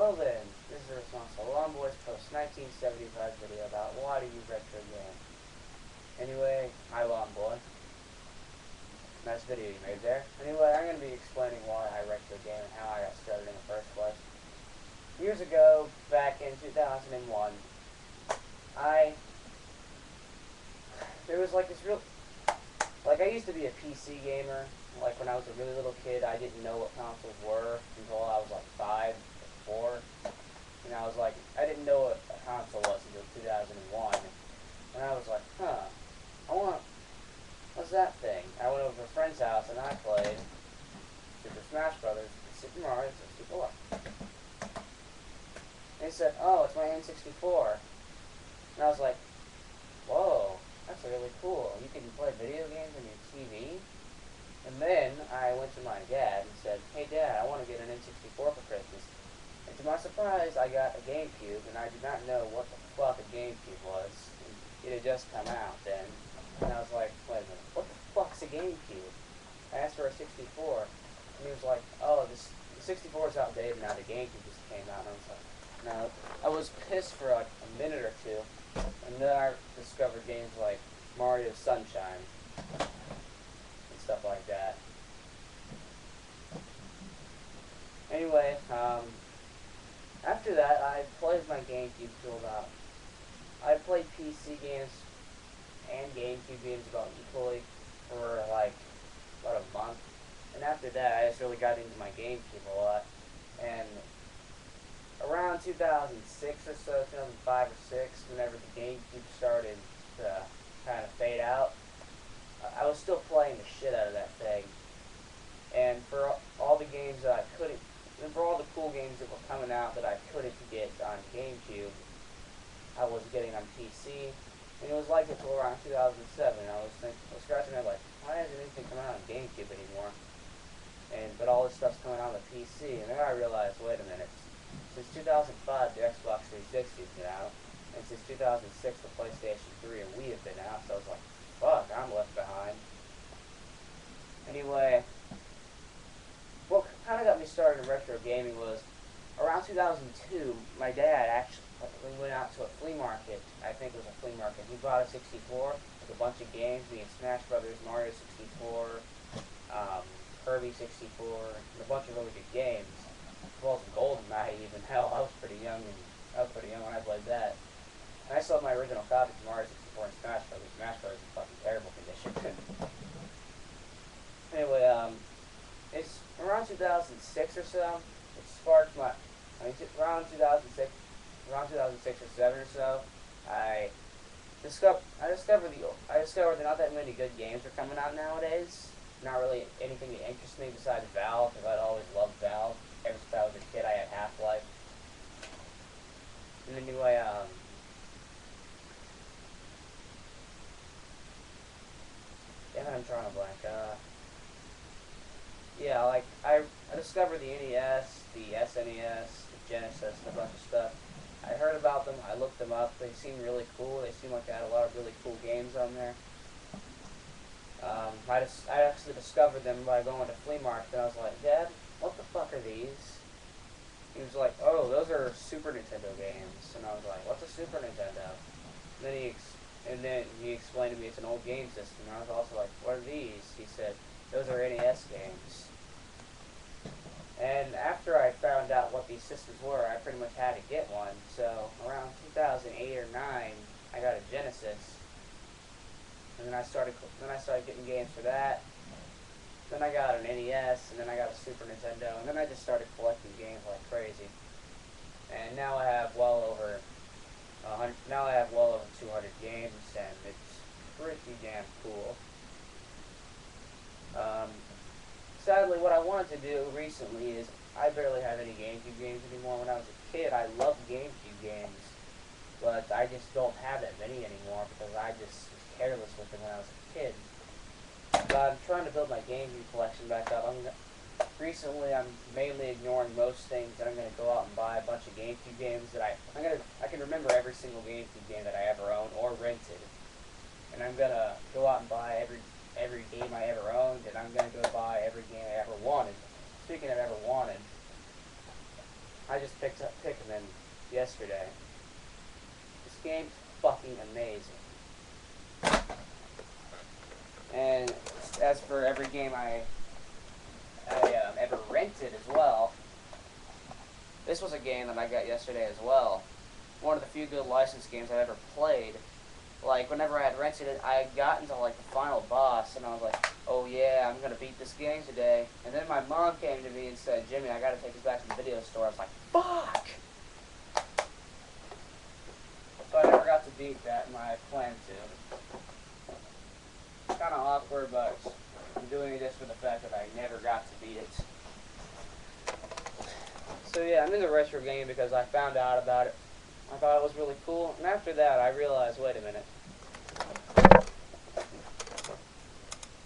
Well then, this is a response to lawnboyspost1975 video about why do you retro game. Anyway, hi lawnboy. Nice video you made there. Anyway, I'm going to be explaining why I retro game and how I got started in the first place. Years ago, back in 2001, there was like this real, like I used to be a PC gamer. Like when I was a really little kid, I didn't know what consoles were until I was like 5 or 4. And I was like, I didn't know what a console was until 2001. And I was like, what's that thing? I went over to a friend's house and I played Super Smash Brothers, Super Mario 64. And he said, oh, it's my N64. And I was like, whoa, that's really cool. You can play video games on your TV? And then I went to my dad and said, hey Dad, I want to get an N64 for Christmas. And to my surprise, I got a GameCube, and I did not know what the fuck a GameCube was. It had just come out then. And I was like, wait a minute, what the fuck's a GameCube? I asked for a 64, and he was like, oh, the 64 is outdated now, the GameCube just came out. And I was like, no. I was pissed for like a minute or two, and then I discovered games like Mario Sunshine and stuff like that. Anyway, after that, I played my GameCube till about, I played PC games and GameCube games about equally for like about a month. And after that, I just really got into my GameCube a lot. And around 2006 or so, 2005 or 6, whenever the GameCube started to kind of fade out, I was still playing the shit out of that thing. And for all the games that I couldn't, and for all the cool games that were coming out that I couldn't get on GameCube, I was getting on PC. And it was like it until around 2007. I was scratching my head like, why isn't anything coming out on GameCube anymore? But all this stuff's coming out on the PC. And then I realized, wait a minute. Since 2005, the Xbox 360 has been out. And since 2006, the PlayStation 3 and Wii have been out. So I was like, fuck, I'm left behind. Anyway, what kind of got me started in retro gaming was around 2002, my dad actually went out to a flea market. I think it was a flea market. He bought a 64 with a bunch of games, being Smash Brothers, Mario 64, Kirby 64, and a bunch of really good games. As well as GoldenEye even. Hell, I was pretty young when I played that. And I still have my original copies of Mario 64 and Smash Brothers. Smash Brothers is in fucking terrible condition. Anyway, it's around 2006 or so. It sparked my. Around 2006 or 7 or so. I discovered that not that many good games are coming out nowadays. Not really anything that interests me besides Valve, because I'd always loved Valve. Ever since I was a kid, I had Half-Life. And anyway, damn it, I'm drawing a blank. Yeah, like, I discovered the NES, the SNES, the Genesis, and a bunch of stuff. I heard about them, I looked them up, they seemed really cool, they seemed like they had a lot of really cool games on there. I actually discovered them by going to flea market, and I was like, Dad, what the fuck are these? He was like, oh, those are Super Nintendo games. And I was like, what's a Super Nintendo? And then he explained to me it's an old game system, and I was also like, what are these? He said, those are NES games. And after I found out what these systems were, I pretty much had to get one. So around 2008 or 9, I got a Genesis. And then I started getting games for that. Then I got an NES, and then I got a Super Nintendo, and then I just started collecting games like crazy. And now I have well over 200 games, and it's pretty damn cool. Sadly, what I wanted to do recently is I barely have any GameCube games anymore. When I was a kid, I loved GameCube games, but I just don't have that many anymore because I just was careless with them when I was a kid. But I'm trying to build my GameCube collection back up. Recently, I'm mainly ignoring most things, and I'm going to go out and buy a bunch of GameCube games that I can remember every single GameCube game that I ever owned or rented. And I'm going to go out and buy every game I ever owned, and I'm going to go buy every game I ever wanted. Speaking of ever wanted, I just picked up Pikmin yesterday. This game's fucking amazing. And as for every game I ever rented as well, this was a game that I got yesterday as well. One of the few good licensed games I've ever played. Like, whenever I had rented it, I had gotten to, like, the final boss, and I was like, oh yeah, I'm gonna beat this game today. And then my mom came to me and said, Jimmy, I gotta take this back to the video store. I was like, fuck! So I never got to beat that, and I planned to. It's kind of awkward, but I'm doing this for the fact that I never got to beat it. So yeah, I'm in the retro game because I found out about it. I thought it was really cool, and after that I realized, wait a minute.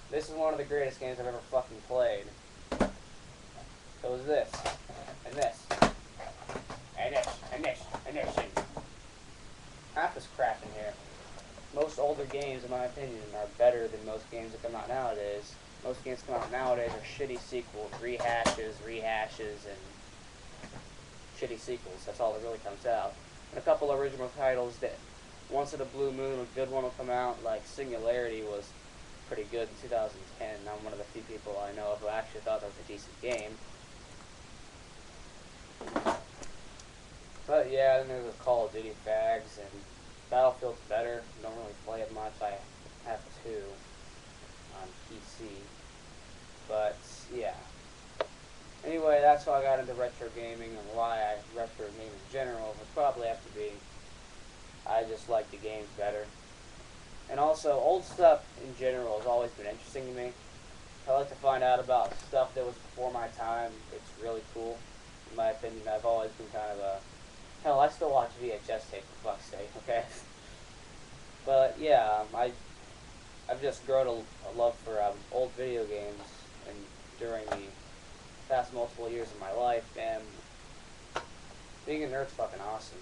This is one of the greatest games I've ever fucking played. So it was this, and this, and this, and this, and this, and half this crap in here. Most older games, in my opinion, are better than most games that come out nowadays. Most games that come out nowadays are shitty sequels, rehashes, and shitty sequels. That's all that really comes out. And a couple original titles that once in a blue moon a good one will come out, like Singularity was pretty good in 2010. I'm one of the few people I know of who actually thought that was a decent game. But yeah, then there's the Call of Duty fags, and Battlefield's better. Don't really play it much. I have two on PC. But yeah. Anyway, that's how I got into retro gaming, and why I retro game in general would probably have to be I just like the games better. And also, old stuff in general has always been interesting to me. I like to find out about stuff that was before my time. It's really cool. In my opinion, I've always been kind of a... Hell, I still watch VHS tape, for fuck's sake, okay? But yeah, I've just grown a love for old video games and during the past multiple years of my life, and being a nerd's fucking awesome.